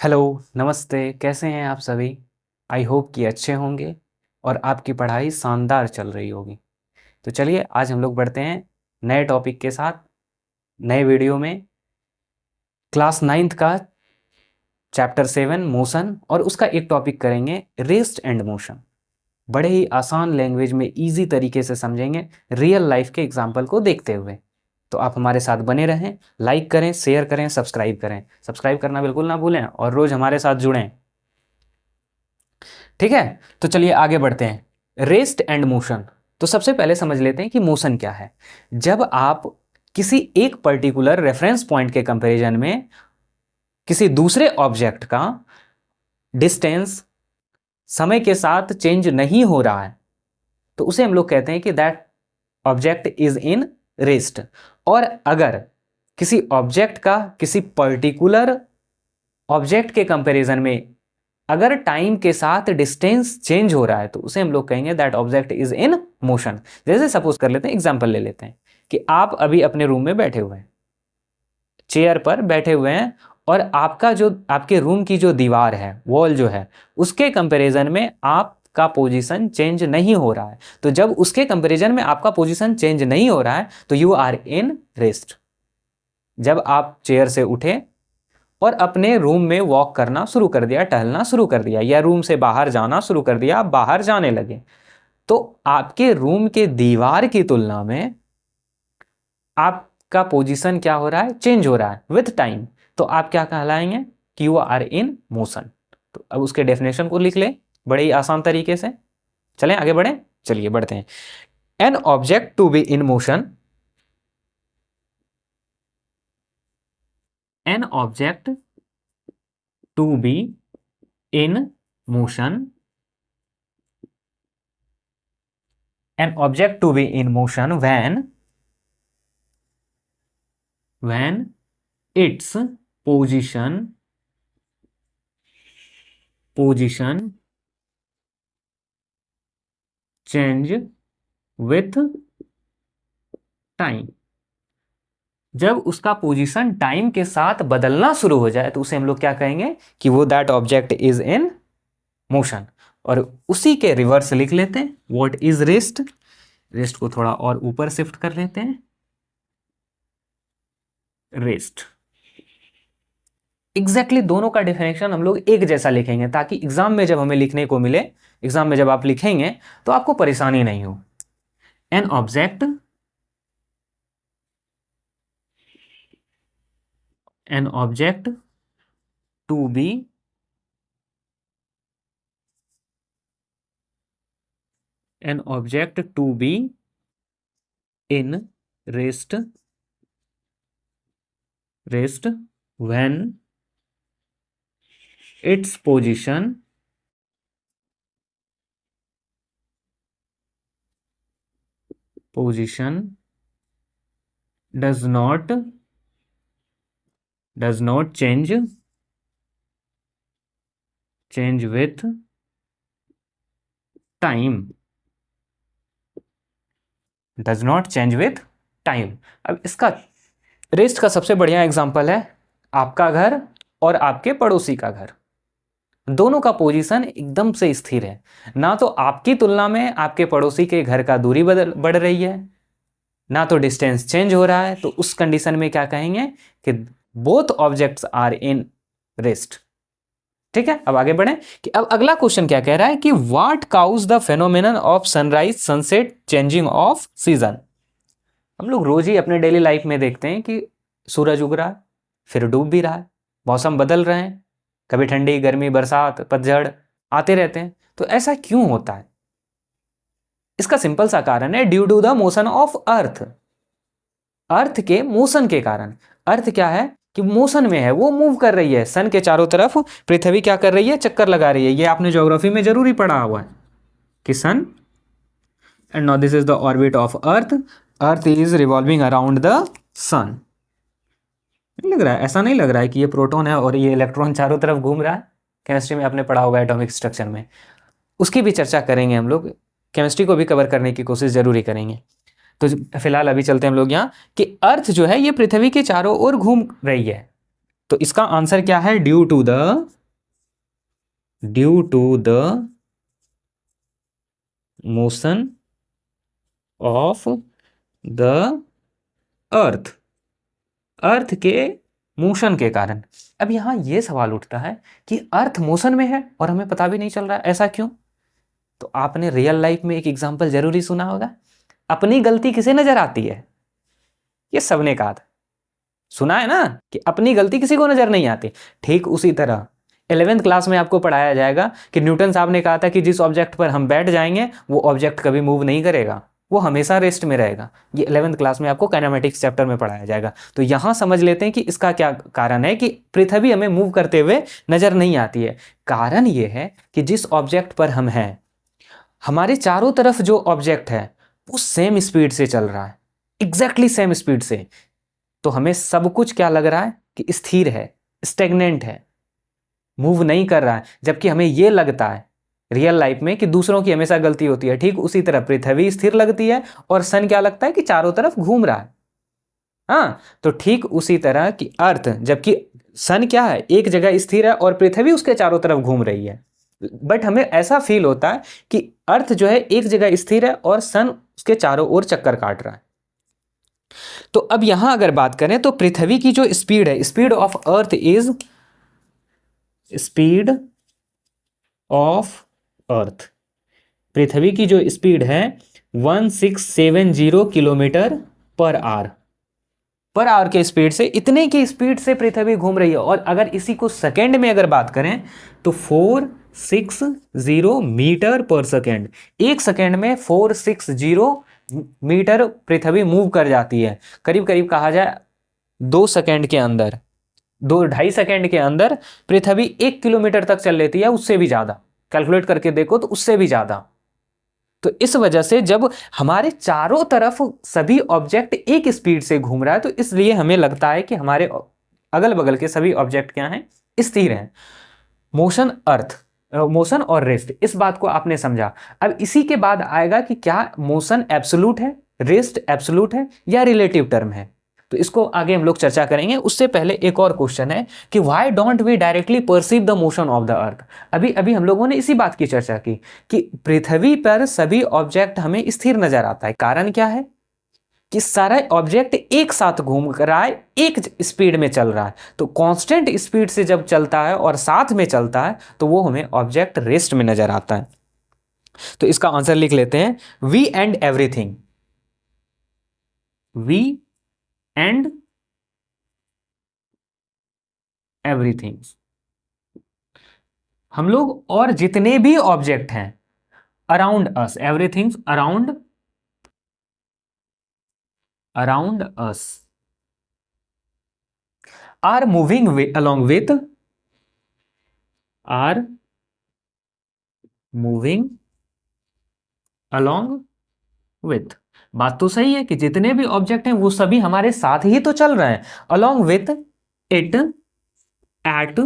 Hello, नमस्ते। कैसे हैं आप सभी? आई होप कि अच्छे होंगे और आपकी पढ़ाई शानदार चल रही होगी। तो चलिए आज हम लोग बढ़ते हैं नए टॉपिक के साथ, नए वीडियो में। क्लास नाइन्थ का चैप्टर 7 मोशन और उसका एक टॉपिक करेंगे रेस्ट एंड मोशन। बड़े ही आसान लैंग्वेज में इजी तरीके से समझेंगे रियल लाइफ के एग्जाम्पल को देखते हुए। तो आप हमारे साथ बने रहें, लाइक करें, शेयर करें, सब्सक्राइब करें। सब्सक्राइब करना बिल्कुल ना भूलें और रोज़ हमारे साथ जुड़ें। ठीक है, तो चलिए आगे बढ़ते हैं। Rest and motion. तो सबसे पहले समझ लेते हैं कि मोशन क्या है। जब आप किसी एक पर्टिकुलर रेफरेंस पॉइंट के कंपैरिजन में किसी दूसरे ऑब्जेक्ट का डिस्टेंस समय के साथ चेंज नहीं हो रहा है तो उसे हम लोग कहते हैं कि that object is in rest. और अगर किसी ऑब्जेक्ट का किसी पर्टिकुलर ऑब्जेक्ट के कंपैरिजन में अगर टाइम के साथ डिस्टेंस चेंज हो रहा है तो उसे हम लोग कहेंगे that object is in motion. जैसे सपोज कर लेते हैं, एग्जांपल ले लेते हैं कि आप अभी अपने रूम में बैठे हुए हैं, चेयर पर बैठे हुए हैं और आपके रूम की जो दीवार है, वॉल जो है, उसके कंपैरिजन में आपका पोजीशन चेंज नहीं हो रहा है। तो जब उसके कंपैरिजन में आपका पोजीशन चेंज नहीं हो रहा है तो यू आर इन रेस्ट। जब आप चेयर से उठे और अपने रूम में वॉक करना शुरू कर दिया, टहलना शुरू कर दिया, या रूम से बाहर जाना शुरू कर दिया, आप बाहर जाने लगे, तो आपके रूम के दीवार की तुलना में आपका पोजीशन क्या हो रहा है? चेंज हो रहा है विथ टाइम। तो आप क्या कहलाएंगे कि यू आर इन मोशन। तो अब उसके डेफिनेशन को लिख ले बड़े ही आसान तरीके से। चलें आगे बढ़ें, चलिए बढ़ते हैं। An object to be in motion, an object to be in motion, an object to be in motion when its position change with time। जब उसका पोजीशन टाइम के साथ बदलना शुरू हो जाए तो उसे हम लोग क्या कहेंगे कि वो that object is in motion. और उसी के रिवर्स लिख लेते हैं, व्हाट इज रेस्ट। रेस्ट को थोड़ा और ऊपर शिफ्ट कर लेते हैं, रेस्ट। एग्जैक्टली दोनों का डेफिनेशन हम लोग एक जैसा लिखेंगे ताकि एग्जाम में जब हमें लिखने को मिले, एग्जाम में जब आप लिखेंगे तो आपको परेशानी नहीं हो। An object, an object to be an object to be in rest when its position does not change with time, does not change with time। अब इसका रेस्ट का सबसे बढ़िया एग्जांपल है आपका घर और आपके पड़ोसी का घर। दोनों का पोजीशन एकदम से स्थिर है, ना तो आपकी तुलना में आपके पड़ोसी के घर का दूरी बढ़ रही है, ना तो डिस्टेंस चेंज हो रहा है। तो उस कंडीशन में क्या कहेंगे कि both objects are in rest. ठीक है, अब आगे बढ़ें कि अब अगला क्वेश्चन क्या कह रहा है कि what causes the phenomenon of sunrise sunset changing of season. हम लोग रोज ही अपने डेली लाइफ में देखते हैं कि सूरज उग रहा है, फिर डूब भी रहा है, मौसम बदल रहे हैं, कभी ठंडी, गर्मी, बरसात, पतझड़ आते रहते हैं। तो ऐसा क्यों होता है? इसका सिंपल सा कारण है due to the motion of earth. Earth के मोशन के कारण। अर्थ क्या है कि मोशन में है, वो मूव कर रही है सन के चारों तरफ। पृथ्वी क्या कर रही है? चक्कर लगा रही है। ये आपने ज्योग्राफी में जरूरी पढ़ा हुआ है कि sun, and now this is the orbit of earth, earth is revolving around the sun. लग रहा है, ऐसा नहीं लग रहा है कि ये प्रोटॉन है और ये इलेक्ट्रॉन चारों तरफ घूम रहा है? केमिस्ट्री में आपने पढ़ा हुआ है एटॉमिक स्ट्रक्चर में, उसकी भी चर्चा करेंगे हम लोग। केमिस्ट्री को भी कवर करने की कोशिश जरूर ही करेंगे। तो फिलहाल अभी चलते हैं हम लोग यहाँ कि अर्थ जो है ये पृथ्वी के चारों ओर घूम रही है। तो इसका आंसर क्या है? Due to the motion of the earth के मोशन के कारण। अब यहां यह सवाल उठता है कि अर्थ मोशन में है और हमें पता भी नहीं चल रहा है, ऐसा क्यों? तो आपने रियल लाइफ में एक एग्जांपल जरूरी सुना होगा, अपनी गलती किसे नजर आती है? ये सबने कहा था, सुना है ना कि अपनी गलती किसी को नजर नहीं आती। ठीक उसी तरह 11th क्लास में आपको पढ़ाया जाएगा कि न्यूटन साहब ने कहा था कि जिस ऑब्जेक्ट पर हम बैठ जाएंगे वो ऑब्जेक्ट कभी मूव नहीं करेगा, वो हमेशा रेस्ट में रहेगा। ये 11th क्लास में आपको काइनेमेटिक्स चैप्टर में पढ़ाया जाएगा। तो यहां समझ लेते हैं कि इसका क्या कारण है कि पृथ्वी हमें मूव करते हुए नजर नहीं आती है। कारण ये है कि जिस ऑब्जेक्ट पर हम हैं, हमारे चारों तरफ जो ऑब्जेक्ट है वो सेम स्पीड से चल रहा है, एग्जैक्टली सेम स्पीड से। तो हमें सब कुछ क्या लग रहा है कि स्थिर है, स्टेगनेंट है, मूव नहीं कर रहा है। जबकि हमें यह लगता है रियल लाइफ में कि दूसरों की हमेशा गलती होती है। ठीक उसी तरह पृथ्वी स्थिर लगती है और सन क्या लगता है कि चारों तरफ घूम रहा है। हाँ, तो ठीक उसी तरह कि अर्थ, जबकि सन क्या है, एक जगह स्थिर है और पृथ्वी उसके चारों तरफ घूम रही है, बट हमें ऐसा फील होता है कि अर्थ जो है एक जगह स्थिर है और सन उसके चारों ओर चक्कर काट रहा है। तो अब यहां अगर बात करें तो पृथ्वी की जो स्पीड है, speed of earth is speed of earth, पृथ्वी की जो स्पीड है 1670 किलोमीटर पर आवर के स्पीड से, इतने की स्पीड से पृथ्वी घूम रही है। और अगर इसी को सेकेंड में अगर बात करें तो 460 मीटर पर सेकेंड, एक सेकेंड में 460 मीटर पृथ्वी मूव कर जाती है। करीब करीब कहा जाए 2 सेकेंड के अंदर, 2-2.5 सेकेंड के अंदर पृथ्वी 1 किलोमीटर तक चल लेती है, उससे भी ज्यादा। कैलकुलेट करके देखो तो उससे भी ज्यादा। तो इस वजह से जब हमारे चारों तरफ सभी ऑब्जेक्ट एक स्पीड से घूम रहा है तो इसलिए हमें लगता है कि हमारे अगल बगल के सभी ऑब्जेक्ट क्या हैं, स्थिर हैं। मोशन और रेस्ट, इस बात को आपने समझा। अब इसी के बाद आएगा कि क्या मोशन एब्सोल्यूट है, रेस्ट एब्सोल्यूट है या रिलेटिव टर्म है। तो इसको आगे हम लोग चर्चा करेंगे। उससे पहले एक और क्वेश्चन है कि why don't we directly perceive the motion of the earth. अभी अभी हम लोगों ने इसी बात की चर्चा की कि पृथ्वी पर सभी ऑब्जेक्ट हमें स्थिर नजर आता है। कारण क्या है कि सारा ऑब्जेक्ट एक साथ घूम रहा है, एक स्पीड में चल रहा है। तो कांस्टेंट स्पीड से जब चलता है और साथ में चलता है तो वो हमें ऑब्जेक्ट रेस्ट में नजर आता है। तो इसका आंसर लिख लेते हैं, we and everything, we and everything, हम लोग और जितने भी ऑब्जेक्ट हैं around us, everything around us are moving along with, are moving along with। बात तो सही है कि जितने भी ऑब्जेक्ट हैं वो सभी हमारे साथ ही तो चल रहे हैं, along with it at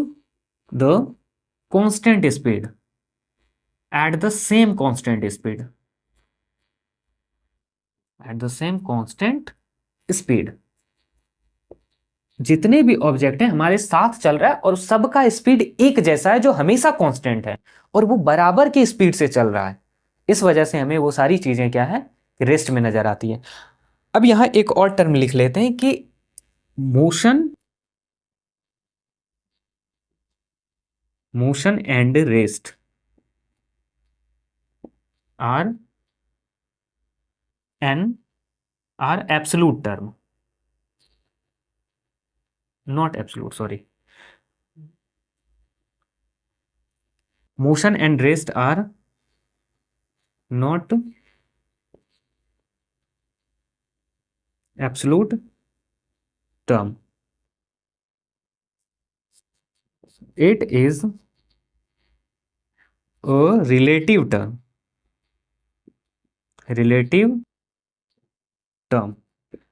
the constant speed, at the same constant speed, at the same constant speed। जितने भी ऑब्जेक्ट हैं हमारे साथ चल रहा है और सबका स्पीड एक जैसा है, जो हमेशा कांस्टेंट है और वो बराबर की स्पीड से चल रहा है। इस वजह से हमें वो सारी चीजें क्या है, रेस्ट में नजर आती है। अब यहां एक और टर्म लिख लेते हैं कि motion and rest are absolute term, not absolute, sorry. Motion and rest are not absolute term, it is a relative term, relative term।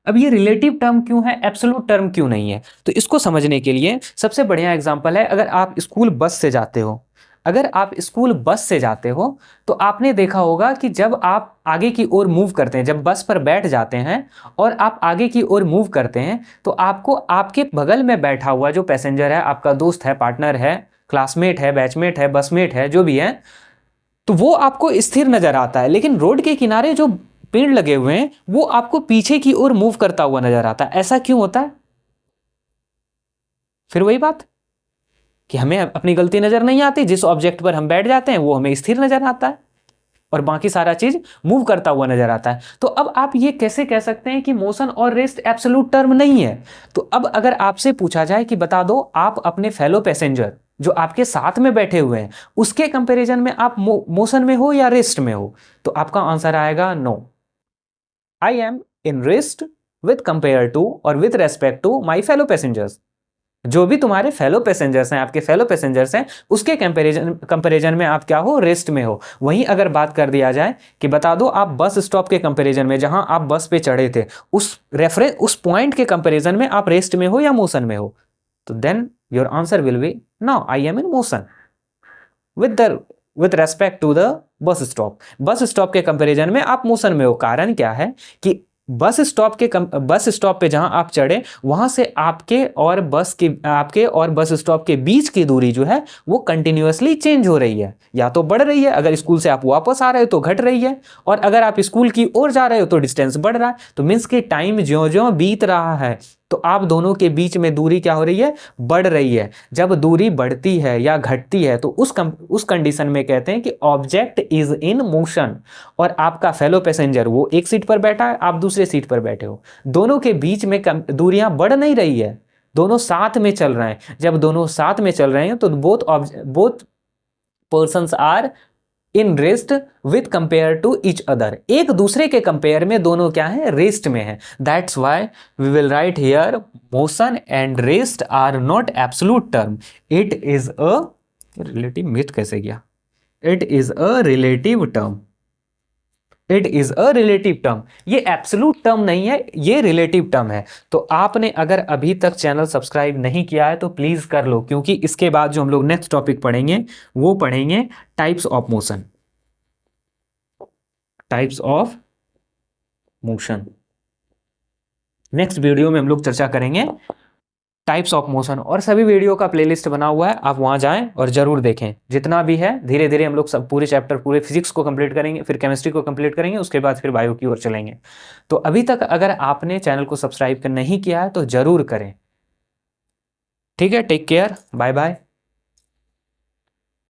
अब ये रिलेटिव टर्म क्यों है, एब्सोल्यूट टर्म क्यों नहीं है? तो इसको समझने के लिए सबसे बढ़िया एग्जांपल है, अगर आप स्कूल बस से जाते हो, अगर आप स्कूल बस से जाते हो तो आपने देखा होगा कि जब आप आगे की ओर मूव करते हैं, जब बस पर बैठ जाते हैं और आप आगे की ओर मूव करते हैं, तो आपको आपके बगल में बैठा हुआ जो पैसेंजर है, आपका दोस्त है, पार्टनर है, क्लासमेट है, बैचमेट है, बसमेट है, जो भी है, तो वो आपको स्थिर नजर आता है। लेकिन रोड के किनारे जो पेड़ लगे हुए हैं वो आपको पीछे की ओर मूव करता हुआ नजर आता है। ऐसा क्यों होता है? फिर वही बात कि हमें अपनी गलती नजर नहीं आती, जिस ऑब्जेक्ट पर हम बैठ जाते हैं वो हमें स्थिर नजर आता है और बाकी सारा चीज मूव करता हुआ नजर आता है। तो अब आप ये कैसे कह सकते हैं कि मोशन और रेस्ट एब्सोल्यूट टर्म नहीं है? तो अब अगर आपसे पूछा जाए कि बता दो आप अपने फेलो पैसेंजर जो आपके साथ में बैठे हुए हैं उसके कंपैरिजन में आप मोशन में हो या रेस्ट में हो, तो आपका आंसर आएगा no, I am in rest with compare to और with respect to my fellow passengers. जो भी तुम्हारे फेलो पैसेंजर्स हैं, आपके फेलो पैसेंजर्स हैं, उसके कंपैरिजन में आप क्या हो? रेस्ट में हो। वहीं अगर बात कर दिया जाए कि बता दो आप बस स्टॉप के कंपैरिजन में, जहां आप बस पे चढ़े थे, उस पॉइंट के कंपैरिजन में आप रेस्ट में हो या मोशन में हो, तो then your answer will be no, I am in motion with respect to the bus stop. Bus stop के कंपैरिजन में आप मोशन में हो। कारण क्या है कि बस स्टॉप पे जहां आप चढ़े वहां से आपके और बस स्टॉप के बीच की दूरी जो है वो कंटिन्यूअसली चेंज हो रही है, या तो बढ़ रही है, अगर स्कूल से आप वापस आ रहे हो तो घट रही है, और अगर आप स्कूल की ओर जा रहे हो तो डिस्टेंस बढ़ रहा है। तो मीन्स कि टाइम ज्यों ज्यों बीत रहा है तो आप दोनों के बीच में दूरी क्या हो रही है? बढ़ रही है। जब दूरी बढ़ती है या घटती है तो उस कंडीशन में कहते हैं कि ऑब्जेक्ट इज इन मोशन, और आपका फेलो पैसेंजर वो एक सीट पर बैठा है, आप दूसरे सीट पर बैठे हो, दोनों के बीच में दूरियां बढ़ नहीं रही है, दोनों साथ में चल रहे हैं। जब दोनों साथ में चल रहे हैं तो both persons are in rest with compare to each other. एक दूसरे के कंपेयर में दोनों क्या है? रेस्ट में है। That's why we will write here motion and rest are not absolute term, it is a relative. मिथ कैसे गया? It is a relative term, it is a relative term. ये एब्सोल्यूट टर्म नहीं है, ये रिलेटिव टर्म है। तो आपने अगर अभी तक चैनल सब्सक्राइब नहीं किया है तो प्लीज कर लो, क्योंकि इसके बाद जो हम लोग नेक्स्ट टॉपिक पढ़ेंगे वो पढ़ेंगे types of motion, types of motion. Next video में हम लोग चर्चा करेंगे टाइप्स ऑफ मोशन, और सभी वीडियो का प्लेलिस्ट बना हुआ है, आप वहां जाएं और जरूर देखें जितना भी है। धीरे धीरे हम लोग सब पूरे चैप्टर, पूरे फिजिक्स को कंप्लीट करेंगे, फिर केमिस्ट्री को कंप्लीट करेंगे, उसके बाद फिर बायो की ओर चलेंगे। तो अभी तक अगर आपने चैनल को सब्सक्राइब नहीं किया है तो जरूर करें। ठीक है, टेक केयर, बाय बाय।